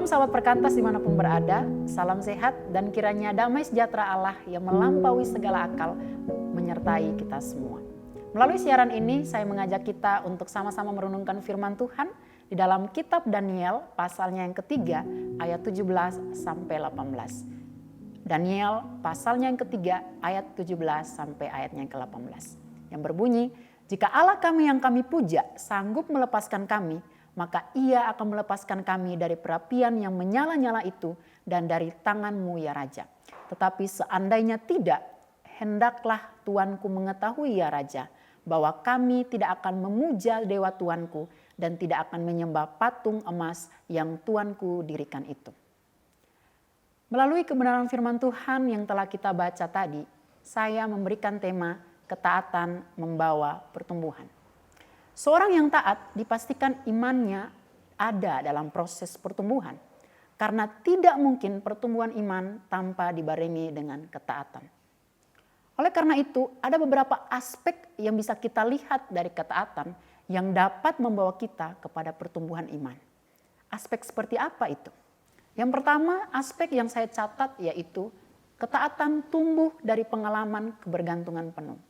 Shalom sahabat perkantas dimanapun berada, salam sehat dan kiranya damai sejahtera Allah yang melampaui segala akal menyertai kita semua. Melalui siaran ini saya mengajak kita untuk sama-sama merenungkan firman Tuhan di dalam kitab Daniel pasalnya yang ketiga ayat 17 sampai 18. Daniel pasalnya yang ketiga ayat 17 sampai ayatnya yang ke-18. Yang berbunyi, jika Allah kami yang kami puja sanggup melepaskan kami, maka ia akan melepaskan kami dari perapian yang menyala-nyala itu dan dari tanganmu ya Raja. Tetapi seandainya tidak, hendaklah Tuanku mengetahui ya Raja, bahwa kami tidak akan memuja dewa Tuanku dan tidak akan menyembah patung emas yang Tuanku dirikan itu. Melalui kebenaran firman Tuhan yang telah kita baca tadi, saya memberikan tema ketaatan membawa pertumbuhan. Seorang yang taat dipastikan imannya ada dalam proses pertumbuhan. Karena tidak mungkin pertumbuhan iman tanpa dibarengi dengan ketaatan. Oleh karena itu, ada beberapa aspek yang bisa kita lihat dari ketaatan yang dapat membawa kita kepada pertumbuhan iman. Aspek seperti apa itu? Yang pertama, aspek yang saya catat yaitu ketaatan tumbuh dari pengalaman kebergantungan penuh.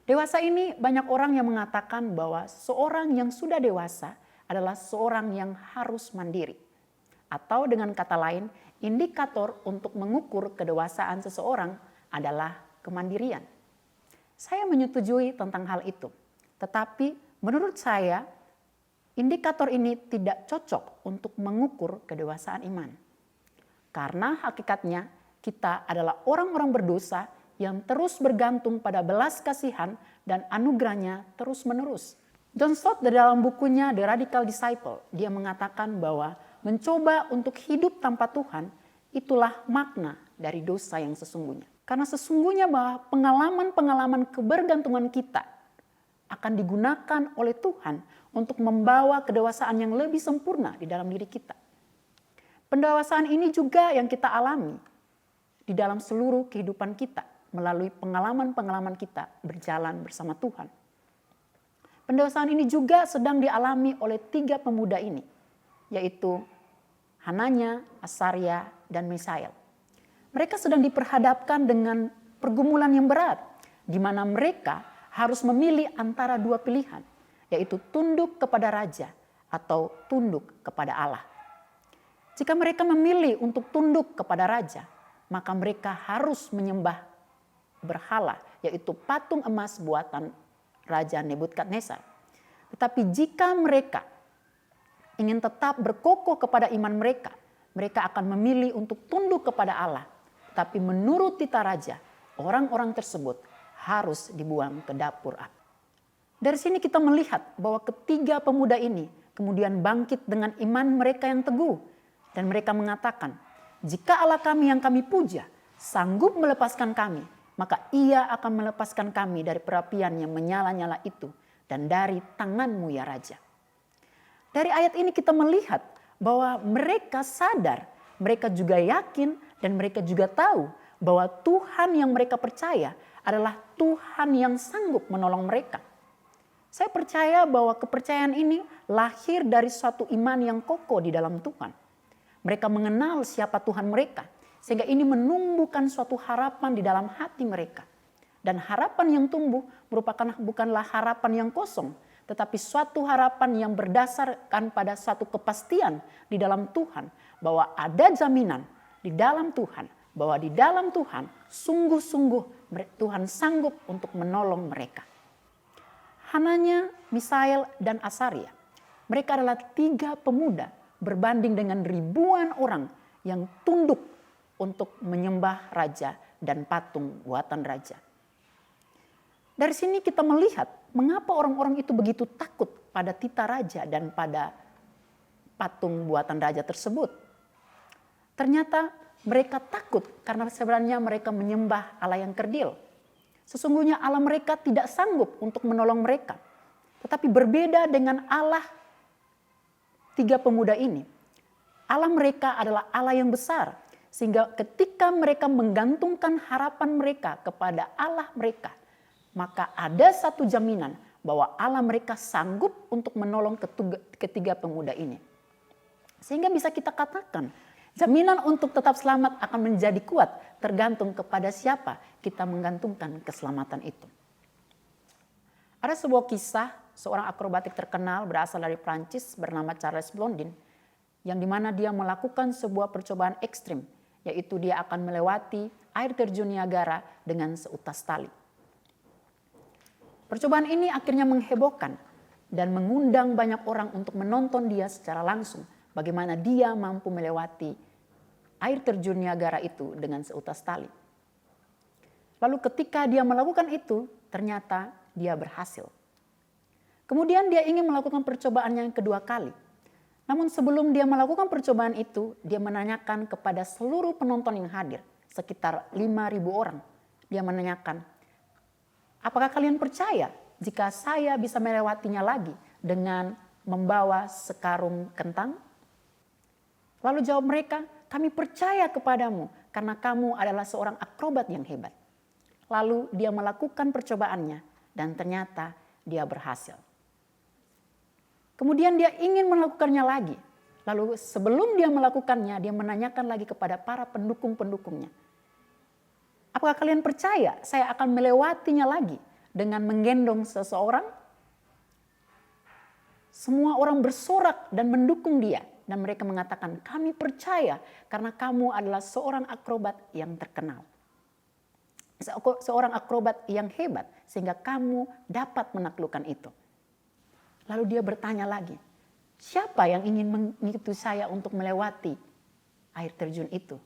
Dewasa ini banyak orang yang mengatakan bahwa seorang yang sudah dewasa adalah seorang yang harus mandiri. Atau dengan kata lain, indikator untuk mengukur kedewasaan seseorang adalah kemandirian. Saya menyetujui tentang hal itu. Tetapi menurut saya, indikator ini tidak cocok untuk mengukur kedewasaan iman. Karena hakikatnya kita adalah orang-orang berdosa yang terus bergantung pada belas kasihan dan anugerahnya terus-menerus. John Stott dalam bukunya The Radical Disciple, dia mengatakan bahwa mencoba untuk hidup tanpa Tuhan itulah makna dari dosa yang sesungguhnya. Karena sesungguhnya bahwa pengalaman-pengalaman kebergantungan kita akan digunakan oleh Tuhan untuk membawa kedewasaan yang lebih sempurna di dalam diri kita. Pendewasaan ini juga yang kita alami di dalam seluruh kehidupan kita melalui pengalaman-pengalaman kita berjalan bersama Tuhan. Pendewasaan ini juga sedang dialami oleh 3 pemuda ini, yaitu Hananya, Asaria, dan Misael. Mereka sedang diperhadapkan dengan pergumulan yang berat, di mana mereka harus memilih antara 2 pilihan, yaitu tunduk kepada raja atau tunduk kepada Allah. Jika mereka memilih untuk tunduk kepada raja, maka mereka harus menyembah berhala, yaitu patung emas buatan Raja Nebukadnezar. Tetapi jika mereka ingin tetap berkokoh kepada iman mereka, mereka akan memilih untuk tunduk kepada Allah. Tapi menurut titah raja, orang-orang tersebut harus dibuang ke dapur api. Dari sini kita melihat bahwa ketiga pemuda ini kemudian bangkit dengan iman mereka yang teguh. Dan mereka mengatakan, jika Allah kami yang kami puja sanggup melepaskan kami, maka ia akan melepaskan kami dari perapian yang menyala-nyala itu dan dari tanganmu ya Raja. Dari ayat ini kita melihat bahwa mereka sadar, mereka juga yakin dan mereka juga tahu bahwa Tuhan yang mereka percaya adalah Tuhan yang sanggup menolong mereka. Saya percaya bahwa kepercayaan ini lahir dari suatu iman yang kokoh di dalam Tuhan. Mereka mengenal siapa Tuhan mereka. Sehingga ini menumbuhkan suatu harapan di dalam hati mereka. Dan harapan yang tumbuh merupakan bukanlah harapan yang kosong. Tetapi suatu harapan yang berdasarkan pada suatu kepastian di dalam Tuhan. Bahwa ada jaminan di dalam Tuhan. Bahwa di dalam Tuhan sungguh-sungguh Tuhan sanggup untuk menolong mereka. Hananya, Misael, dan Asaria. Mereka adalah 3 pemuda berbanding dengan ribuan orang yang tunduk untuk menyembah raja dan patung buatan raja. Dari sini kita melihat mengapa orang-orang itu begitu takut pada titah raja dan pada patung buatan raja tersebut. Ternyata mereka takut karena sebenarnya mereka menyembah Allah yang kerdil. Sesungguhnya Allah mereka tidak sanggup untuk menolong mereka. Tetapi berbeda dengan Allah 3 pemuda ini. Allah mereka adalah Allah yang besar. Sehingga ketika mereka menggantungkan harapan mereka kepada Allah mereka, maka ada satu jaminan bahwa Allah mereka sanggup untuk menolong ketiga pemuda ini. Sehingga bisa kita katakan, jaminan untuk tetap selamat akan menjadi kuat tergantung kepada siapa kita menggantungkan keselamatan itu. Ada sebuah kisah seorang akrobatik terkenal berasal dari Prancis bernama Charles Blondin, yang dimana dia melakukan sebuah percobaan ekstrim, yaitu dia akan melewati air terjun Niagara dengan seutas tali. Percobaan ini akhirnya menghebohkan dan mengundang banyak orang untuk menonton dia secara langsung, bagaimana dia mampu melewati air terjun Niagara itu dengan seutas tali. Lalu ketika dia melakukan itu, ternyata dia berhasil. Kemudian dia ingin melakukan percobaan yang kedua kali. Namun sebelum dia melakukan percobaan itu, dia menanyakan kepada seluruh penonton yang hadir, sekitar 5.000 orang. Dia menanyakan, apakah kalian percaya jika saya bisa melewatinya lagi dengan membawa sekarung kentang? Lalu jawab mereka, kami percaya kepadamu karena kamu adalah seorang akrobat yang hebat. Lalu dia melakukan percobaannya dan ternyata dia berhasil. Kemudian dia ingin melakukannya lagi. Lalu sebelum dia melakukannya, dia menanyakan lagi kepada para pendukung-pendukungnya. Apakah kalian percaya saya akan melewatinya lagi dengan menggendong seseorang? Semua orang bersorak dan mendukung dia. Dan mereka mengatakan, kami percaya karena kamu adalah seorang akrobat yang terkenal. Seorang akrobat yang hebat sehingga kamu dapat menaklukkan itu. Lalu dia bertanya lagi, siapa yang ingin mengikuti saya untuk melewati air terjun itu?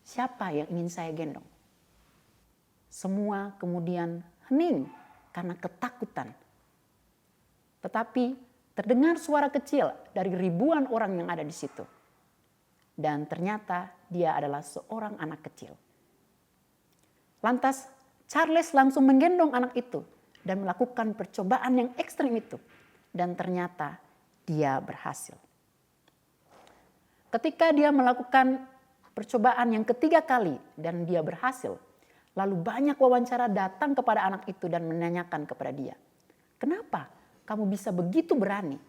Siapa yang ingin saya gendong? Semua kemudian hening karena ketakutan. Tetapi terdengar suara kecil dari ribuan orang yang ada di situ. Dan ternyata dia adalah seorang anak kecil. Lantas Charles langsung menggendong anak itu dan melakukan percobaan yang ekstrim itu. Dan ternyata dia berhasil. Ketika dia melakukan percobaan yang ketiga kali dan dia berhasil, lalu banyak wawancara datang kepada anak itu dan menanyakan kepada dia, kenapa kamu bisa begitu berani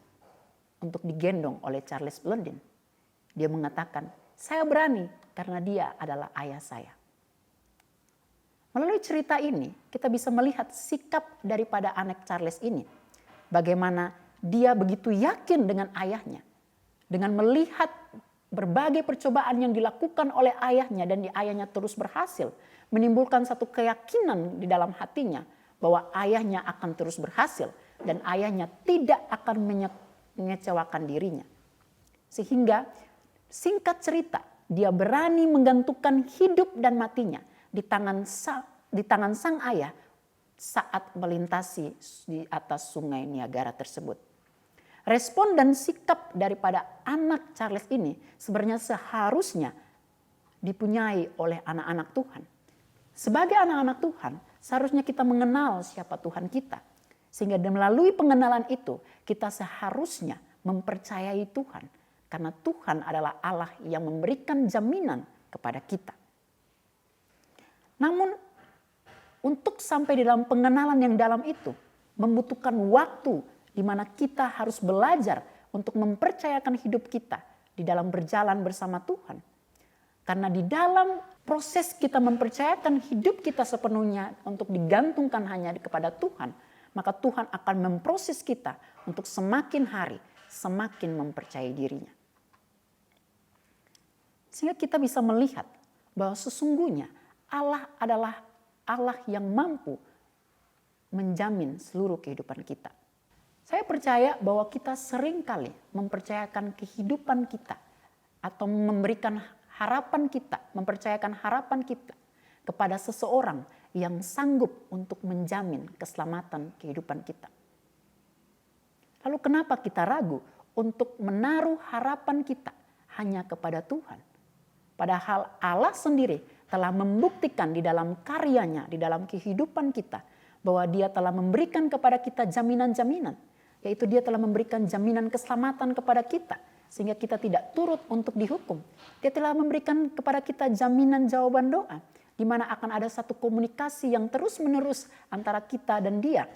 untuk digendong oleh Charles Blondin? Dia mengatakan, saya berani karena dia adalah ayah saya. Melalui cerita ini, kita bisa melihat sikap daripada anak Charles ini. Bagaimana dia begitu yakin dengan ayahnya. Dengan melihat berbagai percobaan yang dilakukan oleh ayahnya dan ayahnya terus berhasil. Menimbulkan satu keyakinan di dalam hatinya bahwa ayahnya akan terus berhasil. Dan ayahnya tidak akan mengecewakan dirinya. Sehingga singkat cerita, dia berani menggantungkan hidup dan matinya di tangan sang ayah saat melintasi di atas sungai Niagara tersebut. Respon dan sikap daripada anak Charles ini sebenarnya seharusnya dipunyai oleh anak-anak Tuhan. Sebagai anak-anak Tuhan, seharusnya kita mengenal siapa Tuhan kita. Sehingga melalui pengenalan itu, kita seharusnya mempercayai Tuhan. Karena Tuhan adalah Allah yang memberikan jaminan kepada kita. Namun, untuk sampai di dalam pengenalan yang dalam itu, membutuhkan waktu di mana kita harus belajar untuk mempercayakan hidup kita di dalam berjalan bersama Tuhan. Karena di dalam proses kita mempercayakan hidup kita sepenuhnya untuk digantungkan hanya kepada Tuhan, maka Tuhan akan memproses kita untuk semakin hari semakin mempercayai dirinya. Sehingga kita bisa melihat bahwa sesungguhnya Allah adalah Allah yang mampu menjamin seluruh kehidupan kita. Saya percaya bahwa kita seringkali mempercayakan kehidupan kita atau memberikan harapan kita, mempercayakan harapan kita kepada seseorang yang sanggup untuk menjamin keselamatan kehidupan kita. Lalu kenapa kita ragu untuk menaruh harapan kita hanya kepada Tuhan? Padahal Allah sendiri telah membuktikan di dalam karyanya, di dalam kehidupan kita, bahwa Dia telah memberikan kepada kita jaminan-jaminan, yaitu Dia telah memberikan jaminan keselamatan kepada kita, sehingga kita tidak turut untuk dihukum. Dia telah memberikan kepada kita jaminan jawaban doa, di mana akan ada satu komunikasi yang terus-menerus antara kita dan Dia.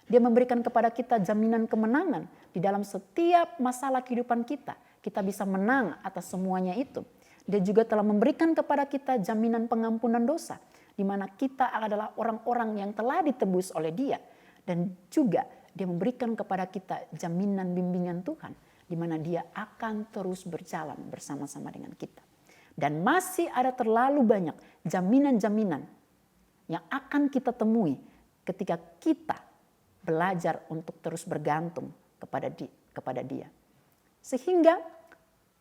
Dia memberikan kepada kita jaminan kemenangan di dalam setiap masalah kehidupan kita. kita bisa menang atas semuanya itu. Dia juga telah memberikan kepada kita jaminan pengampunan dosa, di mana kita adalah orang-orang yang telah ditebus oleh Dia. Dan juga Dia memberikan kepada kita jaminan bimbingan Tuhan, di mana Dia akan terus berjalan bersama-sama dengan kita. Dan masih ada terlalu banyak jaminan-jaminan yang akan kita temui ketika kita belajar untuk terus bergantung kepada Dia. Sehingga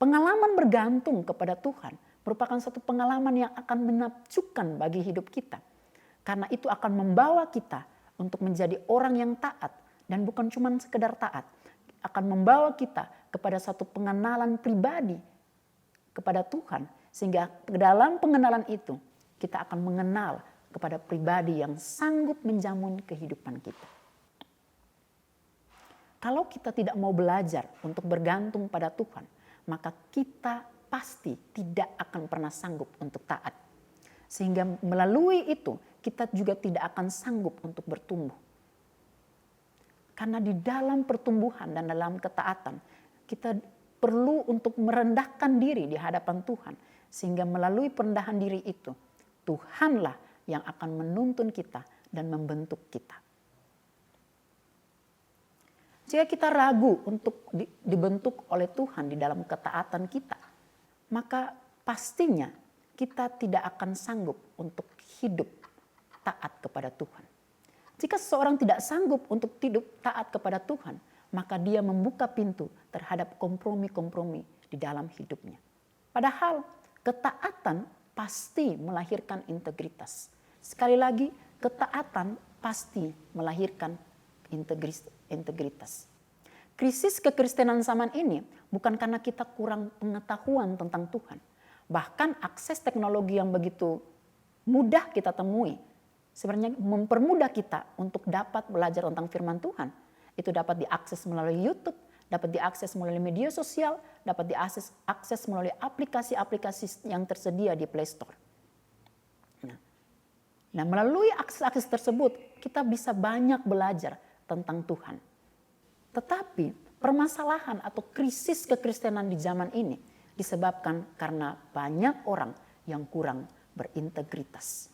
pengalaman bergantung kepada Tuhan merupakan satu pengalaman yang akan menakjubkan bagi hidup kita. Karena itu akan membawa kita untuk menjadi orang yang taat. Dan bukan cuma sekedar taat. Akan membawa kita kepada satu pengenalan pribadi kepada Tuhan. Sehingga dalam pengenalan itu kita akan mengenal kepada pribadi yang sanggup menjamin kehidupan kita. Kalau kita tidak mau belajar untuk bergantung pada Tuhan, maka kita pasti tidak akan pernah sanggup untuk taat. Sehingga melalui itu kita juga tidak akan sanggup untuk bertumbuh. Karena di dalam pertumbuhan dan dalam ketaatan, kita perlu untuk merendahkan diri di hadapan Tuhan. Sehingga melalui perendahan diri itu, Tuhanlah yang akan menuntun kita dan membentuk kita. Jika kita ragu untuk dibentuk oleh Tuhan di dalam ketaatan kita, maka pastinya kita tidak akan sanggup untuk hidup taat kepada Tuhan. Jika seseorang tidak sanggup untuk hidup taat kepada Tuhan, maka dia membuka pintu terhadap kompromi-kompromi di dalam hidupnya. Padahal ketaatan pasti melahirkan integritas. Sekali lagi, ketaatan pasti melahirkan integritas. Krisis kekristenan zaman ini bukan karena kita kurang pengetahuan tentang Tuhan. Bahkan akses teknologi yang begitu mudah kita temui sebenarnya mempermudah kita untuk dapat belajar tentang firman Tuhan. Itu dapat diakses melalui YouTube, dapat diakses melalui media sosial, dapat diakses melalui aplikasi-aplikasi yang tersedia di Play Store. Nah, melalui akses-akses tersebut kita bisa banyak belajar tentang Tuhan. Tetapi permasalahan atau krisis kekristenan di zaman ini disebabkan karena banyak orang yang kurang berintegritas.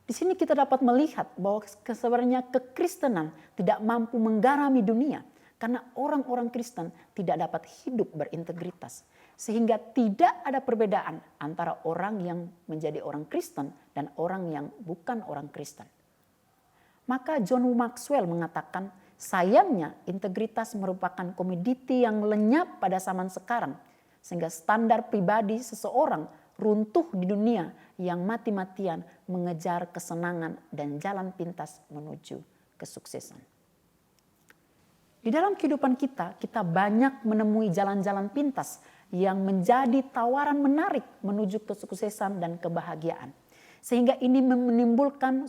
Di sini kita dapat melihat bahwa sebenarnya kekristenan tidak mampu menggarami dunia karena orang-orang Kristen tidak dapat hidup berintegritas. Sehingga tidak ada perbedaan antara orang yang menjadi orang Kristen dan orang yang bukan orang Kristen. Maka John Maxwell mengatakan, sayangnya integritas merupakan komoditi yang lenyap pada zaman sekarang. Sehingga standar pribadi seseorang runtuh di dunia yang mati-matian mengejar kesenangan dan jalan pintas menuju kesuksesan. Di dalam kehidupan kita, kita banyak menemui jalan-jalan pintas yang menjadi tawaran menarik menuju kesuksesan dan kebahagiaan. Sehingga ini menimbulkan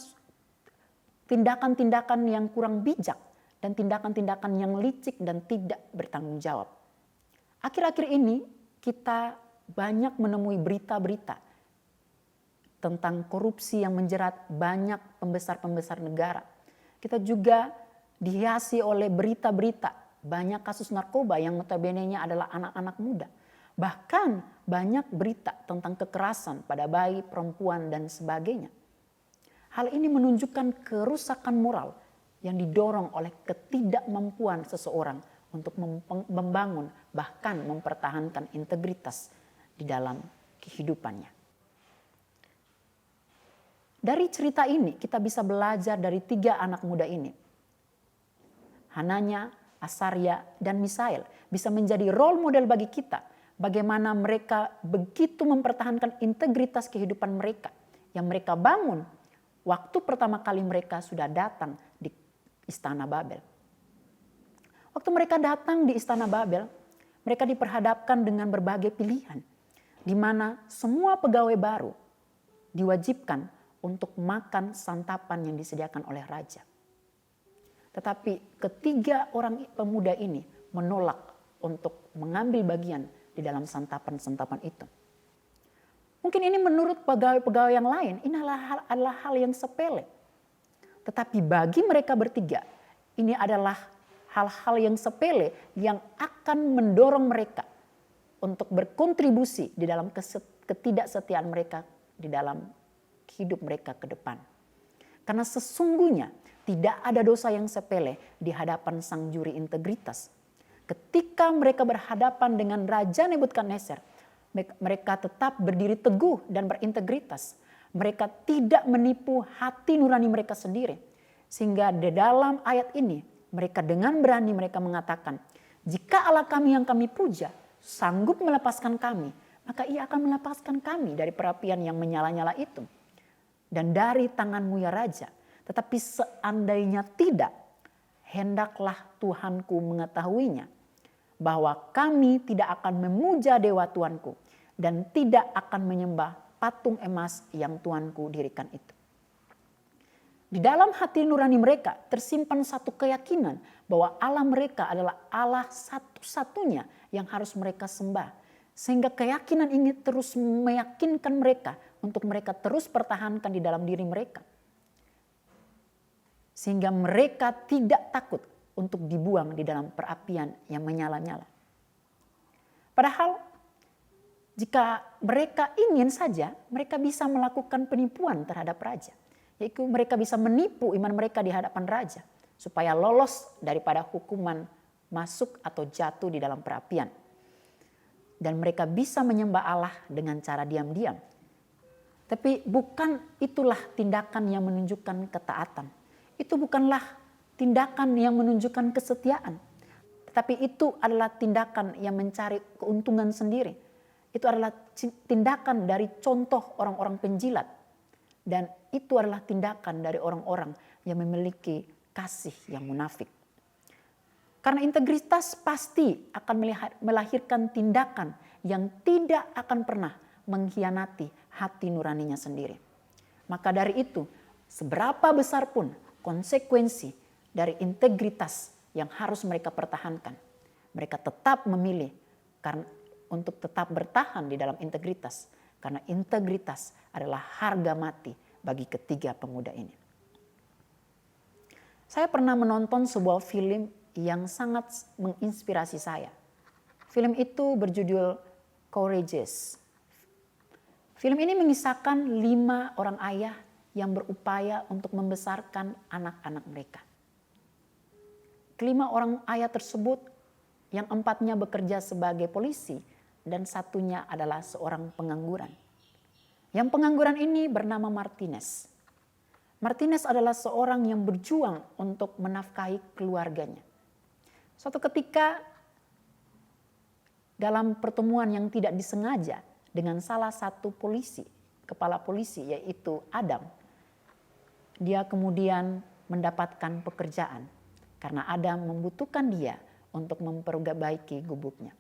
tindakan-tindakan yang kurang bijak dan tindakan-tindakan yang licik dan tidak bertanggung jawab. Akhir-akhir ini kita banyak menemui berita-berita tentang korupsi yang menjerat banyak pembesar-pembesar negara. Kita juga dihiasi oleh berita-berita banyak kasus narkoba yang notabene-nya adalah anak-anak muda. Bahkan banyak berita tentang kekerasan pada bayi, perempuan, dan sebagainya. Hal ini menunjukkan kerusakan moral yang didorong oleh ketidakmampuan seseorang untuk membangun bahkan mempertahankan integritas di dalam kehidupannya. Dari cerita ini kita bisa belajar dari 3 anak muda ini. Hananya, Asarya, dan Misael bisa menjadi role model bagi kita. Bagaimana mereka begitu mempertahankan integritas kehidupan mereka. Yang mereka bangun waktu pertama kali mereka sudah datang di Istana Babel. Waktu mereka datang di Istana Babel, mereka diperhadapkan dengan berbagai pilihan. Di mana semua pegawai baru diwajibkan untuk makan santapan yang disediakan oleh raja. Tetapi ketiga orang pemuda ini menolak untuk mengambil bagian di dalam santapan-santapan itu. Mungkin ini menurut pegawai-pegawai yang lain, ini adalah hal yang sepele. Tetapi bagi mereka bertiga, ini adalah hal-hal yang sepele yang akan mendorong mereka untuk berkontribusi di dalam ketidaksetiaan mereka di dalam hidup mereka ke depan. Karena sesungguhnya tidak ada dosa yang sepele di hadapan sang juri integritas. Ketika mereka berhadapan dengan Raja Nebukadnezar, mereka tetap berdiri teguh dan berintegritas. Mereka tidak menipu hati nurani mereka sendiri. Sehingga di dalam ayat ini, mereka dengan berani mereka mengatakan, jika Allah kami yang kami puja sanggup melepaskan kami, maka ia akan melepaskan kami dari perapian yang menyala-nyala itu. Dan dari tanganmu ya Raja. Tetapi seandainya tidak, hendaklah Tuhanku mengetahuinya, bahwa kami tidak akan memuja dewa Tuanku dan tidak akan menyembah patung emas yang Tuanku dirikan itu. Di dalam hati nurani mereka tersimpan satu keyakinan bahwa Allah mereka adalah Allah satu-satunya yang harus mereka sembah. Sehingga keyakinan ini terus meyakinkan mereka untuk mereka terus pertahankan di dalam diri mereka. Sehingga mereka tidak takut untuk dibuang di dalam perapian yang menyala-nyala. Padahal jika mereka ingin saja, mereka bisa melakukan penipuan terhadap raja. Yaitu mereka bisa menipu iman mereka di hadapan raja. Supaya lolos daripada hukuman masuk atau jatuh di dalam perapian. Dan mereka bisa menyembah Allah dengan cara diam-diam. Tapi bukan itulah tindakan yang menunjukkan ketaatan. Itu bukanlah tindakan yang menunjukkan kesetiaan. Tetapi itu adalah tindakan yang mencari keuntungan sendiri. Itu adalah tindakan dari contoh orang-orang penjilat. Dan itu adalah tindakan dari orang-orang yang memiliki kasih yang munafik. Karena integritas pasti akan melahirkan tindakan yang tidak akan pernah mengkhianati hati nuraninya sendiri. Maka dari itu, seberapa besar pun konsekuensi dari integritas yang harus mereka pertahankan, mereka tetap memilih untuk tetap bertahan di dalam integritas. Karena integritas adalah harga mati bagi ketiga pemuda ini. Saya pernah menonton sebuah film yang sangat menginspirasi saya. Film itu berjudul Courageous. Film ini mengisahkan 5 orang ayah yang berupaya untuk membesarkan anak-anak mereka. Kelima orang ayah tersebut, yang 4-nya bekerja sebagai polisi dan 1-nya adalah seorang pengangguran. Yang pengangguran ini bernama Martinez. Martinez adalah seorang yang berjuang untuk menafkahi keluarganya. Suatu ketika dalam pertemuan yang tidak disengaja dengan salah satu kepala polisi yaitu Adam, dia kemudian mendapatkan pekerjaan karena Adam membutuhkan dia untuk memperbaiki gubuknya.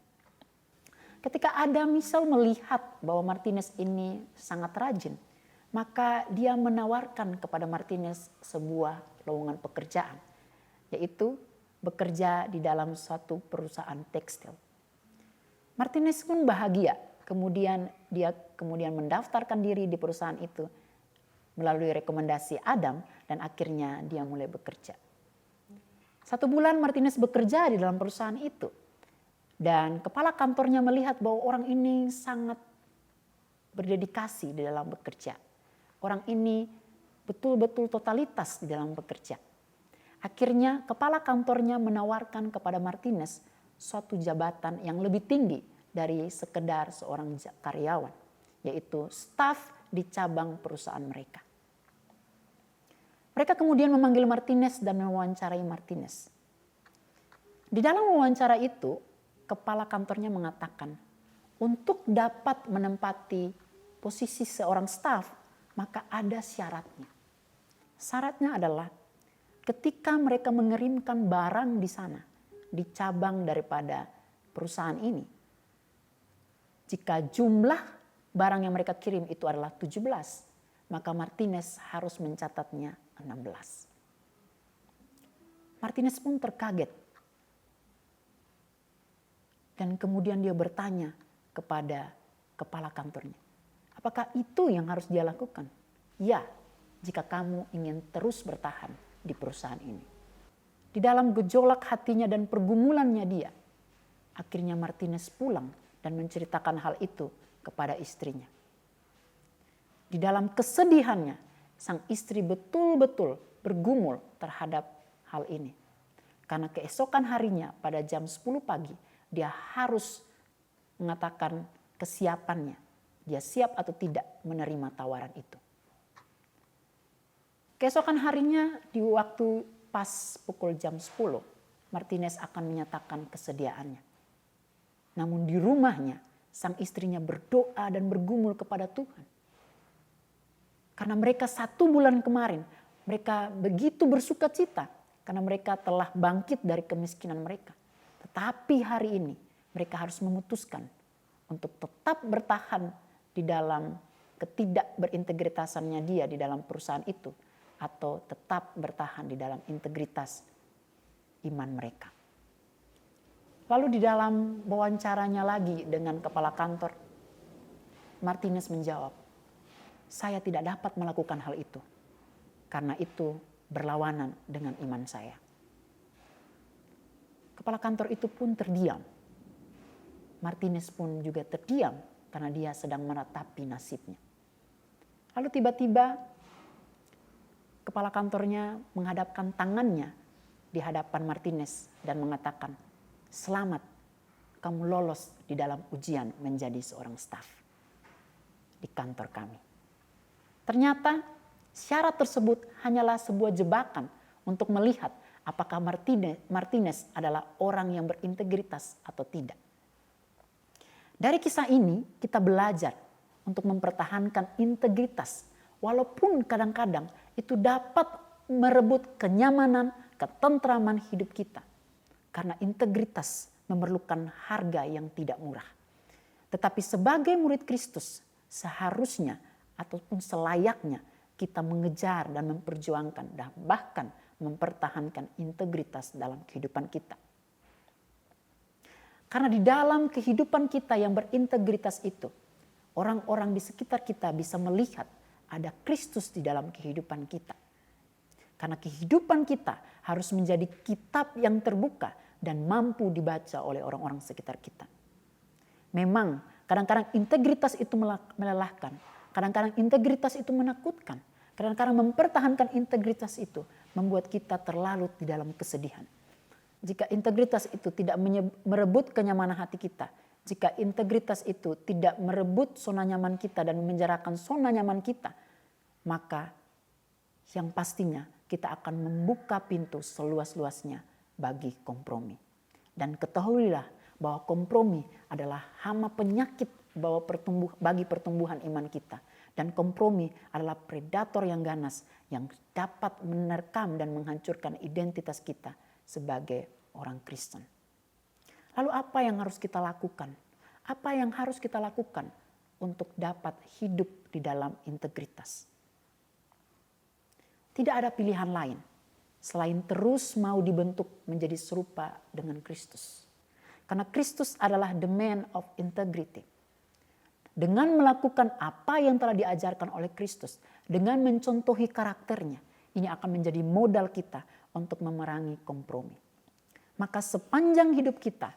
Ketika Adam misal melihat bahwa Martinez ini sangat rajin, maka dia menawarkan kepada Martinez sebuah lowongan pekerjaan, yaitu bekerja di dalam suatu perusahaan tekstil. Martinez pun bahagia, dia mendaftarkan diri di perusahaan itu melalui rekomendasi Adam dan akhirnya dia mulai bekerja. 1 bulan Martinez bekerja di dalam perusahaan itu. Dan kepala kantornya melihat bahwa orang ini sangat berdedikasi di dalam bekerja. Orang ini betul-betul totalitas di dalam bekerja. Akhirnya kepala kantornya menawarkan kepada Martinez suatu jabatan yang lebih tinggi dari sekedar seorang karyawan, yaitu staf di cabang perusahaan mereka. Mereka kemudian memanggil Martinez dan mewawancarai Martinez. Di dalam wawancara itu, kepala kantornya mengatakan, untuk dapat menempati posisi seorang staf, maka ada syaratnya. Syaratnya adalah ketika mereka mengirimkan barang di sana, di cabang daripada perusahaan ini, jika jumlah barang yang mereka kirim itu adalah 17, maka Martinez harus mencatatnya 16. Martinez pun terkaget. Dan kemudian dia bertanya kepada kepala kantornya, apakah itu yang harus dia lakukan? Ya, jika kamu ingin terus bertahan di perusahaan ini. Di Di dalam gejolak hatinya dan pergumulannya dia, akhirnya Martinez pulang dan menceritakan hal itu kepada istrinya. Di dalam kesedihannya, sang istri betul-betul bergumul terhadap hal ini. Karena keesokan harinya pada jam 10 pagi, dia harus mengatakan kesiapannya. Dia siap atau tidak menerima tawaran itu. Keesokan harinya di waktu pas pukul jam 10, Martinez akan menyatakan kesediaannya. Namun di rumahnya, sang istrinya berdoa dan bergumul kepada Tuhan. Karena mereka 1 bulan kemarin, mereka begitu bersuka cita karena mereka telah bangkit dari kemiskinan mereka. Tetapi hari ini mereka harus memutuskan untuk tetap bertahan di dalam ketidakberintegritasannya dia di dalam perusahaan itu, atau tetap bertahan di dalam integritas iman mereka. Lalu di dalam wawancaranya lagi dengan kepala kantor, Martinez menjawab, "Saya tidak dapat melakukan hal itu, karena itu berlawanan dengan iman saya." Kepala kantor itu pun terdiam. Martinez pun juga terdiam karena dia sedang meratapi nasibnya. Lalu tiba-tiba kepala kantornya menghadapkan tangannya di hadapan Martinez dan mengatakan, "Selamat, kamu lolos di dalam ujian menjadi seorang staf di kantor kami." Ternyata syarat tersebut hanyalah sebuah jebakan untuk melihat apakah Martinez adalah orang yang berintegritas atau tidak. Dari kisah ini kita belajar untuk mempertahankan integritas walaupun kadang-kadang itu dapat merebut kenyamanan, ketentraman hidup kita. Karena integritas memerlukan harga yang tidak murah. Tetapi sebagai murid Kristus seharusnya ataupun selayaknya kita mengejar dan memperjuangkan dan bahkan mempertahankan integritas dalam kehidupan kita. Karena di dalam kehidupan kita yang berintegritas itu, orang-orang di sekitar kita bisa melihat ada Kristus di dalam kehidupan kita. Karena kehidupan kita harus menjadi kitab yang terbuka dan mampu dibaca oleh orang-orang sekitar kita. Memang kadang-kadang integritas itu melelahkan, kadang-kadang integritas itu menakutkan, kadang-kadang mempertahankan integritas itu membuat kita terlalu di dalam kesedihan. Jika integritas itu tidak merebut kenyamanan hati kita, jika integritas itu tidak merebut zona nyaman kita dan menjarakan zona nyaman kita, maka yang pastinya kita akan membuka pintu seluas-luasnya bagi kompromi. Dan ketahuilah bahwa kompromi adalah hama penyakit bagi pertumbuhan iman kita. Dan kompromi adalah predator yang ganas yang dapat menerkam dan menghancurkan identitas kita sebagai orang Kristen. Lalu apa yang harus kita lakukan? Apa yang harus kita lakukan untuk dapat hidup di dalam integritas? Tidak ada pilihan lain selain terus mau dibentuk menjadi serupa dengan Kristus. Karena Kristus adalah the man of integrity. Dengan melakukan apa yang telah diajarkan oleh Kristus, dengan mencontohi karakternya, ini akan menjadi modal kita untuk memerangi kompromi. Maka sepanjang hidup kita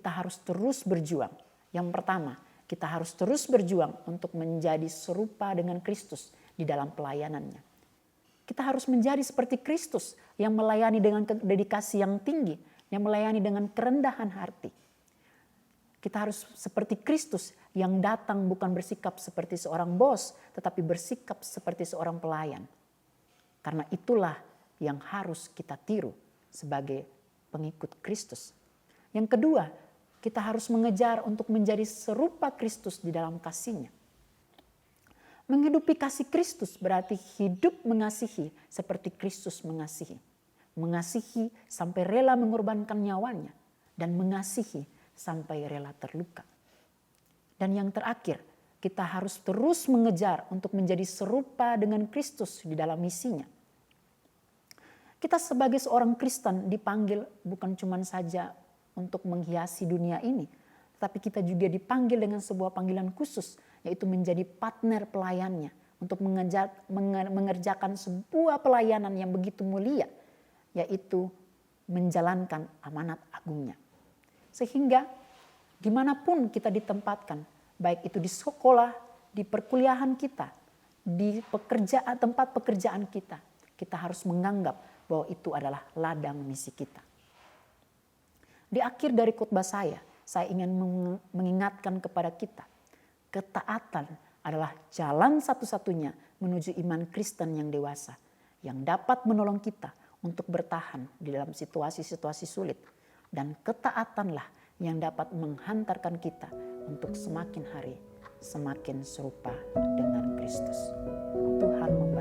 harus terus berjuang. Yang pertama, kita harus terus berjuang untuk menjadi serupa dengan Kristus di dalam pelayanannya. Kita harus menjadi seperti Kristus yang melayani dengan dedikasi yang tinggi, yang melayani dengan kerendahan hati. Kita harus seperti Kristus yang datang bukan bersikap seperti seorang bos, tetapi bersikap seperti seorang pelayan. Karena itulah yang harus kita tiru sebagai pengikut Kristus. Yang kedua, kita harus mengejar untuk menjadi serupa Kristus di dalam kasih-Nya. Menghidupi kasih Kristus berarti hidup mengasihi seperti Kristus mengasihi. Mengasihi sampai rela mengorbankan nyawanya dan mengasihi sampai rela terluka. Dan yang terakhir, kita harus terus mengejar untuk menjadi serupa dengan Kristus di dalam misinya. Kita sebagai seorang Kristen dipanggil bukan cuma saja untuk menghiasi dunia ini, tapi kita juga dipanggil dengan sebuah panggilan khusus, yaitu menjadi partner pelayannya untuk mengerjakan sebuah pelayanan yang begitu mulia, yaitu menjalankan amanat agungnya. Sehingga dimanapun kita ditempatkan, baik itu di sekolah, di perkuliahan kita, di tempat pekerjaan kita, kita harus menganggap bahwa itu adalah ladang misi kita. Di akhir dari khotbah saya ingin mengingatkan kepada kita, ketaatan adalah jalan satu-satunya menuju iman Kristen yang dewasa, yang dapat menolong kita untuk bertahan di dalam situasi-situasi sulit. Dan ketaatanlah yang dapat menghantarkan kita untuk semakin hari semakin serupa dengan Kristus. Tuhan